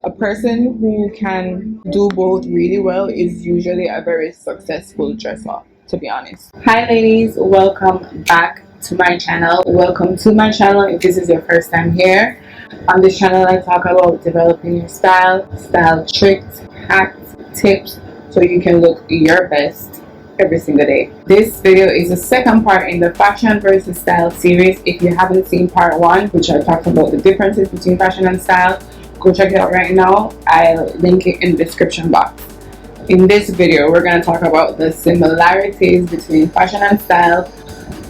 A person who can do both really well is usually a very successful dresser, to be honest. Hi ladies, welcome back to my channel. Welcome to my channel if this is your first time here. On this channel I talk about developing your style tricks, hacks, tips so you can look your best every single day. This video is the second part in the fashion versus style series. If you haven't seen part 1, which I talked about the differences between fashion and style, go check it out right now. I'll link it in the description box. In this video, we're going to talk about the similarities between fashion and style.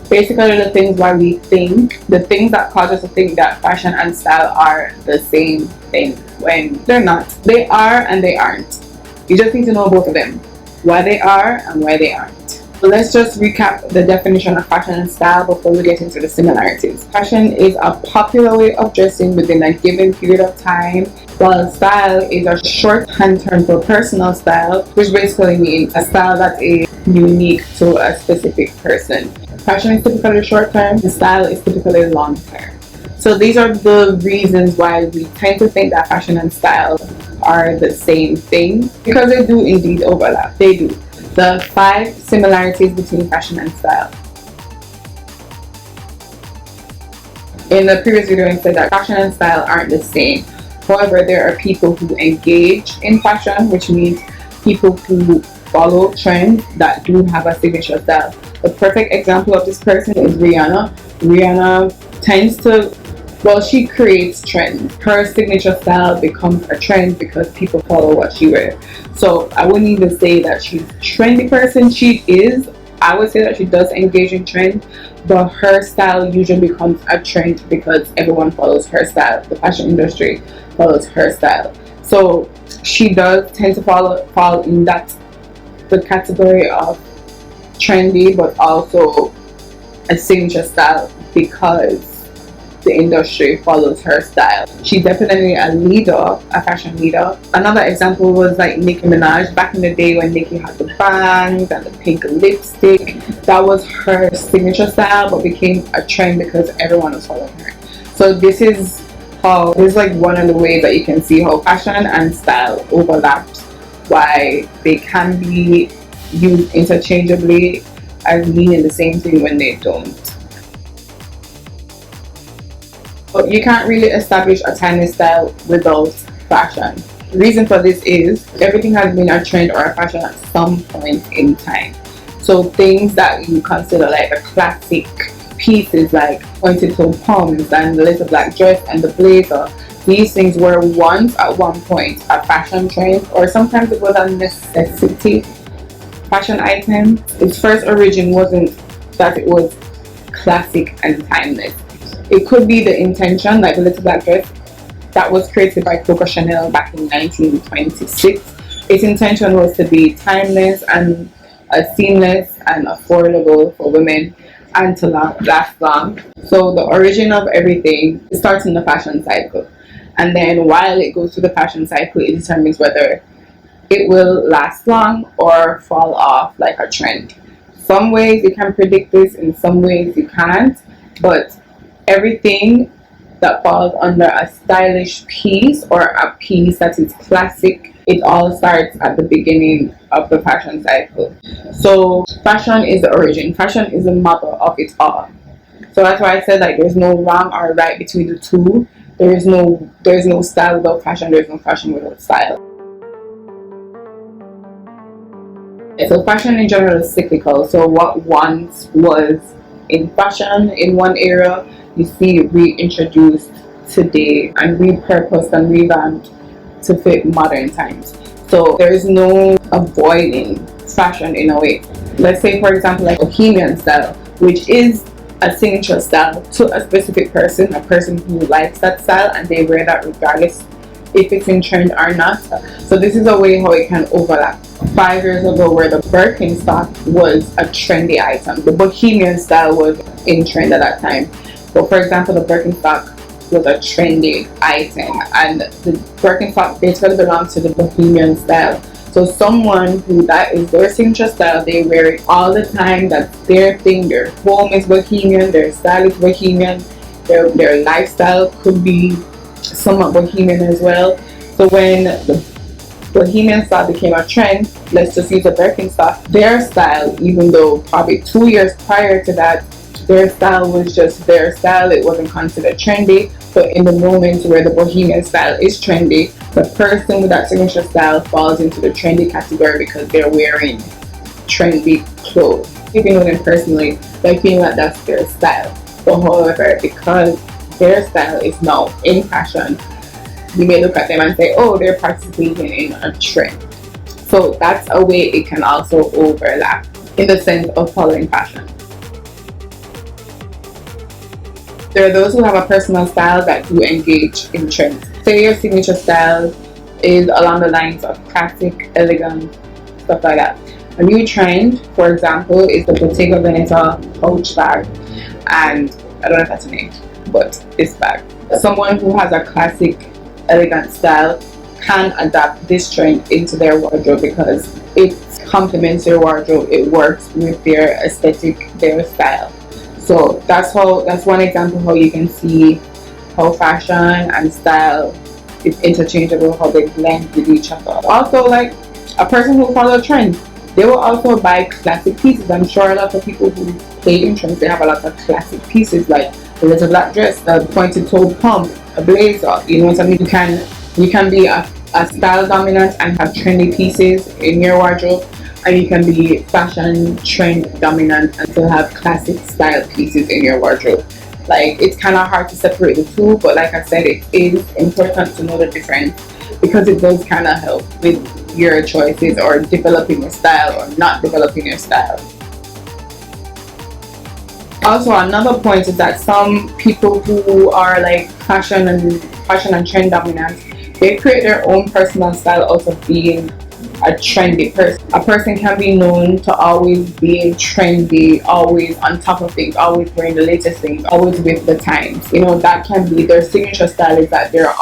Basically, the things why we think, the things that cause us to think that fashion and style are the same thing when they're not. They are and they aren't. You just need to know both of them, why they are and why they aren't. So let's just recap the definition of fashion and style before we get into the similarities. Fashion is a popular way of dressing within a given period of time, while style is a shorthand term for personal style, which basically means a style that is unique to a specific person. Fashion is typically short term, and style is typically long term. So these are the reasons why we tend to think that fashion and style are the same thing, because they do indeed overlap. They do. The 5 similarities between fashion and style. In the previous video I said that fashion and style aren't the same. However, there are people who engage in fashion, which means people who follow trends that do have a signature style. The perfect example of this person is Rihanna. Rihanna tends to, well, she creates trends. Her signature style becomes a trend because people follow what she wears. So I wouldn't even say that she's a trendy person. She is. I would say that she does engage in trend, but her style usually becomes a trend because everyone follows her style. The fashion industry follows her style. So she does tend to fall in that the category of trendy, but also a signature style because the industry follows her style. She's definitely a leader, a fashion leader. Another example was like Nicki Minaj. Back in the day when Nicki had the bangs and the pink lipstick, that was her signature style, but became a trend because everyone was following her. So this is like one of the ways that you can see how fashion and style overlaps, why they can be used interchangeably as meaning the same thing when they don't. But you can't really establish a timeless style without fashion. The reason for this is everything has been a trend or a fashion at some point in time. So things that you consider like the classic pieces like pointed toe pumps and the little black dress and the blazer, these things were once at one point a fashion trend, or sometimes it was a necessity fashion item. Its first origin wasn't that it was classic and timeless. It could be the intention, like the little black dress that was created by Coco Chanel back in 1926. Its intention was to be timeless and seamless and affordable for women and to last long. So the origin of everything starts in the fashion cycle. And then while it goes through the fashion cycle, it determines whether it will last long or fall off like a trend. Some ways you can predict this, in some ways you can't, but everything that falls under a stylish piece or a piece that is classic, it all starts at the beginning of the fashion cycle. So fashion is the origin. Fashion is the mother of it all. So that's why I said like there's no wrong or right between the two. There is no style without fashion. There is no fashion without style. So fashion in general is cyclical. So what once was in fashion in one era, you see it reintroduced today and repurposed and revamped to fit modern times. So there is no avoiding fashion in a way. Let's say for example like bohemian style, which is a signature style to a specific person, a person who likes that style and they wear that regardless if it's in trend or not. So this is a way how it can overlap. 5 years ago where the Birkenstock was a trendy item, the bohemian style was in trend at that time. So for example, the Birkenstock was a trendy item and the Birkenstock basically belongs to the bohemian style. So someone who that is their signature style, they wear it all the time, that's their thing, their home is bohemian, their style is bohemian, their lifestyle could be somewhat bohemian as well. So when the bohemian style became a trend, let's just use the Birkenstock, their style, even though probably 2 years prior to that, their style was just their style, it wasn't considered trendy. But in the moment where the bohemian style is trendy, the person with that signature style falls into the trendy category because they're wearing trendy clothes. If you know them personally, like you know that that's their style. But however, because their style is now in fashion, you may look at them and say, oh, they're participating in a trend. So that's a way it can also overlap in the sense of following fashion. There are those who have a personal style that do engage in trends. Say your signature style is along the lines of classic, elegant, stuff like that. A new trend, for example, is the Bottega Veneta pouch bag, and I don't know if that's a name, but this bag. Someone who has a classic, elegant style can adapt this trend into their wardrobe because it complements their wardrobe. It works with their aesthetic, their style. So that's one example how you can see how fashion and style is interchangeable, how they blend with each other. Also, like a person who follows trends, they will also buy classic pieces. I'm sure a lot of people who play in trends, they have a lot of classic pieces, like the little black dress, the pointed toe pump, a blazer. You know what I mean? You can be a style dominant and have trendy pieces in your wardrobe, and you can be fashion trend dominant and still have classic style pieces in your wardrobe. Like, it's kind of hard to separate the two, but like I said, it is important to know the difference because it does kind of help with your choices or developing your style or not developing your style. Also, another point is that some people who are like fashion and trend dominant, they create their own personal style out of being a trendy person. A person can be known to always being trendy, always on top of things, always wearing the latest things, always with the times. You know, that can be their signature style, is that they're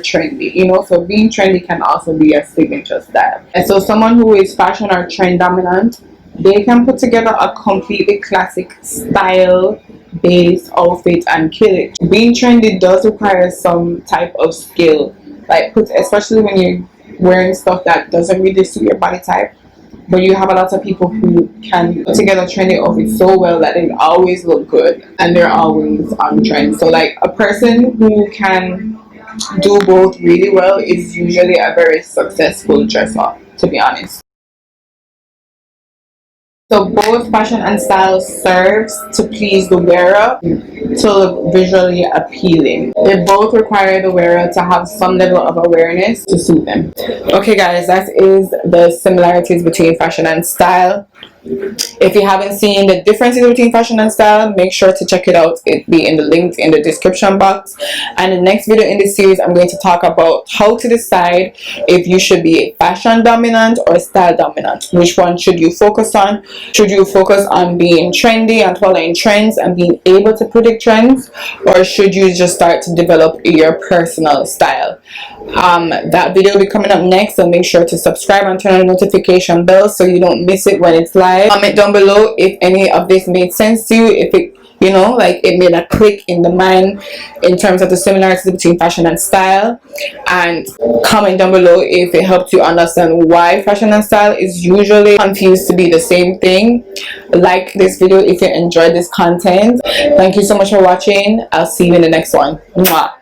trendy. You know, so being trendy can also be a signature style. And so someone who is fashion or trend dominant, they can put together a completely classic style based outfit and kill it. Being trendy does require some type of skill, like especially when you're wearing stuff that doesn't really suit your body type, but you have a lot of people who can put together trendy outfits so well that they always look good and they're always on trend. So like a person who can do both really well is usually a very successful dresser, to be honest. So both fashion and style serves to please the wearer, to look visually appealing. They both require the wearer to have some level of awareness to suit them. Okay guys, that is the similarities between fashion and style. If you haven't seen the differences between fashion and style, make sure to check it out. It'll be in the links in the description box. And the next video in this series, I'm going to talk about how to decide if you should be fashion dominant or style dominant. Which one should you focus on? Should you focus on being trendy and following trends and being able to predict trends, or should you just start to develop your personal style? That video will be coming up next, so make sure to subscribe and turn on the notification bell so you don't miss it when it's live. Comment down below if any of this made sense to you, if it, you know, like it made a click in the mind in terms of the similarities between fashion and style, and comment down below if it helped you understand why fashion and style is usually confused to be the same thing. Like this video if you enjoyed this content. Thank you so much for watching. I'll see you in the next one. Mwah.